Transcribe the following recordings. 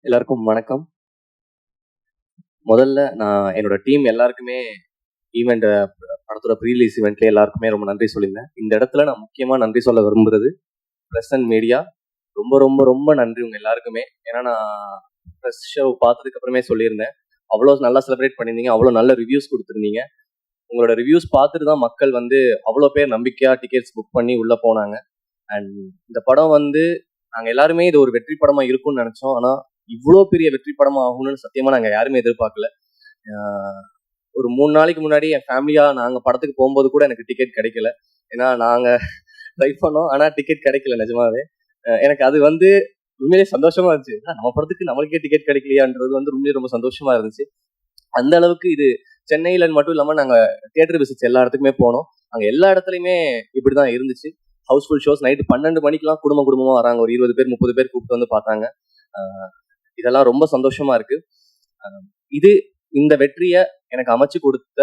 எல்லாருக்கும் வணக்கம். முதல்ல நான் என்னோட டீம் எல்லாருக்குமே ஈவெண்ட் படத்தோட ப்ரீ-ரிலீஸ் ஈவெண்ட்ல எல்லாருக்குமே ரொம்ப நன்றி சொல்லியிருந்தேன். இந்த இடத்துல நான் முக்கியமா நன்றி சொல்ல விரும்புறது பிரஸ் அண்ட் மீடியா. ரொம்ப ரொம்ப ரொம்ப நன்றி உங்க எல்லாருக்குமே. ஏன்னா நான் ப்ரெஸ் ஷோ பார்த்ததுக்கு அப்புறமே சொல்லியிருந்தேன். அவ்வளோ நல்லா செலிப்ரேட் பண்ணியிருந்தீங்க, அவ்வளோ நல்ல ரிவ்யூஸ் கொடுத்துருந்தீங்க. உங்களோட ரிவ்யூஸ் பார்த்துட்டு தான் மக்கள் அவ்வளோ பேர் நம்பிக்கையா டிக்கெட்ஸ் புக் பண்ணி உள்ள போனாங்க. அண்ட் இந்த படம் நாங்கள் எல்லாருமே இது ஒரு வெற்றி படமா இருக்கும்னு நினைச்சோம். ஆனால் இவ்வளோ பெரிய வெற்றி படமா ஆகும்னு சத்தியமா நாங்கள் யாருமே எதிர்பார்க்கல. ஒரு 3 நாளைக்கு முன்னாடி என் ஃபேமிலியா நாங்கள் படத்துக்கு போகும்போது கூட எனக்கு டிக்கெட் கிடைக்கல. ஏன்னா நாங்கள் ட்ரை பண்ணோம், ஆனால் டிக்கெட் கிடைக்கல நிஜமாவே. எனக்கு அது உண்மையிலே சந்தோஷமா இருந்துச்சு. நம்ம படத்துக்கு நம்மளுக்கே டிக்கெட் கிடைக்கலையான்றது உண்மையிலே ரொம்ப சந்தோஷமா இருந்துச்சு. அந்த அளவுக்கு இது சென்னையில மட்டும் இல்லாமல் நாங்கள் தியேட்டர் விசிட்ஸ் எல்லா இடத்துக்குமே போனோம். அங்கே எல்லா இடத்துலையுமே இப்படிதான் இருந்துச்சு. Housefull shows. நைட்டு 12 மணிக்கெல்லாம் குடும்பமா வராங்க. ஒரு 20 பேர் 30 பேர் கூப்பிட்டு பார்த்தாங்க. இதெல்லாம் ரொம்ப சந்தோஷமா இருக்கு. இந்த வெற்றியை எனக்கு அமைச்சு கொடுத்த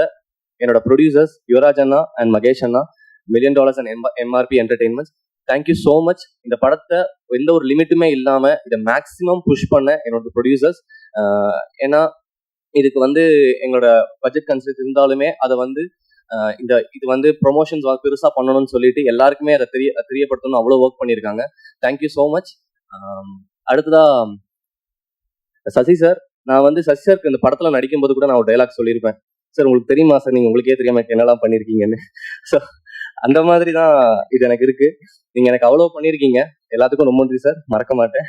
என்னோட ப்ரொடியூசர்ஸ் யுவராஜ் அண்ணா அண்ட் மகேஷ் அண்ணா, $1 million and MRP entertainments. Thank you so much. இந்த படத்தை எந்த ஒரு லிமிட்டுமே இல்லாம இதை மேக்சிமம் புஷ் பண்ண என்னோட ப்ரொடியூசர்ஸ். ஏன்னா இதுக்கு எங்களோட பட்ஜெட் கன்சிடர் இருந்தாலுமே அதை இது ப்ரொமோஷன்ஸ் பெருசா பண்ணணும்னு சொல்லிட்டு எல்லாருக்குமே அதை தெரியப்படுத்தணும் அவ்வளோ ஒர்க் பண்ணியிருக்காங்க. Thank you so much. அடுத்ததா சசி சார். நான் சசி சாருக்கு இந்த படத்துல நடிக்கும் போது கூட நான் ஒரு டைலாக் சொல்லியிருப்பேன். சார் உங்களுக்கு தெரியுமா சார், நீங்க உங்களுக்கே தெரியாம என்னெல்லாம் பண்ணிருக்கீங்கன்னு. ஸோ அந்த மாதிரி தான் இது எனக்கு இருக்கு. நீங்க எனக்கு அவ்வளோ பண்ணியிருக்கீங்க. எல்லாத்துக்கும் ரொம்ப நன்றி சார், மறக்க மாட்டேன்.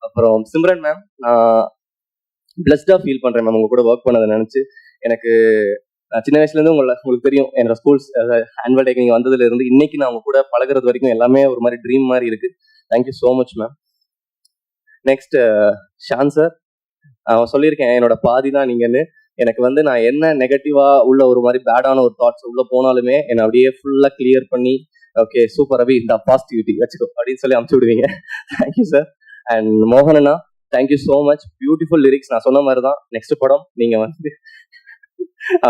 அப்புறம் சிம்ரன் மேம், நான் பிளஸ்டா ஃபீல் பண்றேன் மேம் உங்க கூட ஒர்க் பண்ணதை நினைச்சு. எனக்கு சின்ன வயசுல இருந்து உங்களுக்கு தெரியும், என்னோட ஸ்கூல்ஸ் ஆனுவல் டேக்கு நீங்க வந்ததுல இருந்து இன்னைக்கு நான் உங்க கூட பழகிறது வரைக்கும் எல்லாமே ஒரு மாதிரி ட்ரீம் மாதிரி இருக்கு. Thank you so much ma'am. Next Shaan sir. அவன் சொல்லியிருக்கேன் என்னோட பாதி தான் நீங்கன்னு. எனக்கு நான் என்ன நெகட்டிவா உள்ள ஒரு மாதிரி பேடான ஒரு தாட்ஸ் உள்ள போனாலுமே என்னை அப்படியே ஃபுல்லா கிளியர் பண்ணி ஓகே சூப்பர் அபி இந்த பாசிட்டிவிட்டி வச்சுக்கோ அப்படின்னு சொல்லி அமுச்சு விடுவீங்க. Thank you sir. அண்ட் மோகனண்ணா, thank you so much. Beautiful lyrics. நான் சொன்ன மாதிரி தான் நெக்ஸ்ட் படம் நீங்க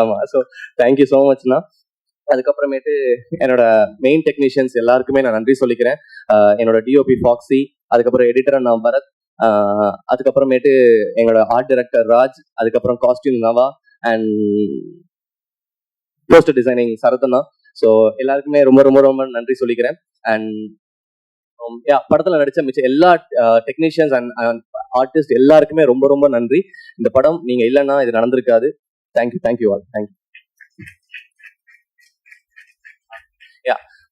ஆமா. ஸோ தேங்க்யூ ஸோ மச்ண்ணா. அதுக்கப்புறமேட்டு என்னோட மெயின் டெக்னீஷியன்ஸ் எல்லாருக்குமே நான் நன்றி சொல்லிக்கிறேன். என்னோட டிஓபி ஃபாக்ஸி, அதுக்கப்புறம் எடிட்டர் அண்ணா பரத், அதுக்கப்புறமேட்டு எங்களோட ஆர்ட் டைரக்டர் ராஜ், அதுக்கப்புறம் costume Nava and poster designing சரத்னா. ஸோ எல்லாருக்குமே ரொம்ப ரொம்ப ரொம்ப நன்றி சொல்லிக்கிறேன். அண்ட் படத்துல நடிச்ச மிச்சம் எல்லா டெக்னீஷியன்ஸ் அண்ட் ஆர்டிஸ்ட் எல்லாருக்குமே ரொம்ப ரொம்ப நன்றி. இந்த படம் நீங்க இல்லைன்னா இது நடந்திருக்காது. Thank you all. தேங்க்யூ.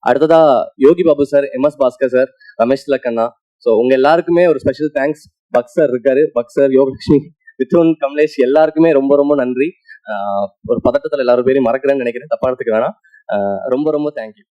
அடுத்ததா Yogi Babu sir, MS Bhaskar sir, Ramesh திலக்கண்ணா. ஸோ உங்க எல்லாருக்குமே ஒரு ஸ்பெஷல் தேங்க்ஸ். பக்சர் இருக்காரு, பக்சர், யோகலட்சுமி, மிதுன், கமலேஷ் எல்லாருக்குமே ரொம்ப ரொம்ப நன்றி. ஒரு பதட்டத்தில் எல்லாரும் பேரையும் மறக்கிறேன்னு நினைக்கிறேன், தப்பா எடுத்துக்க வேணாம். ரொம்ப ரொம்ப தேங்க்யூ.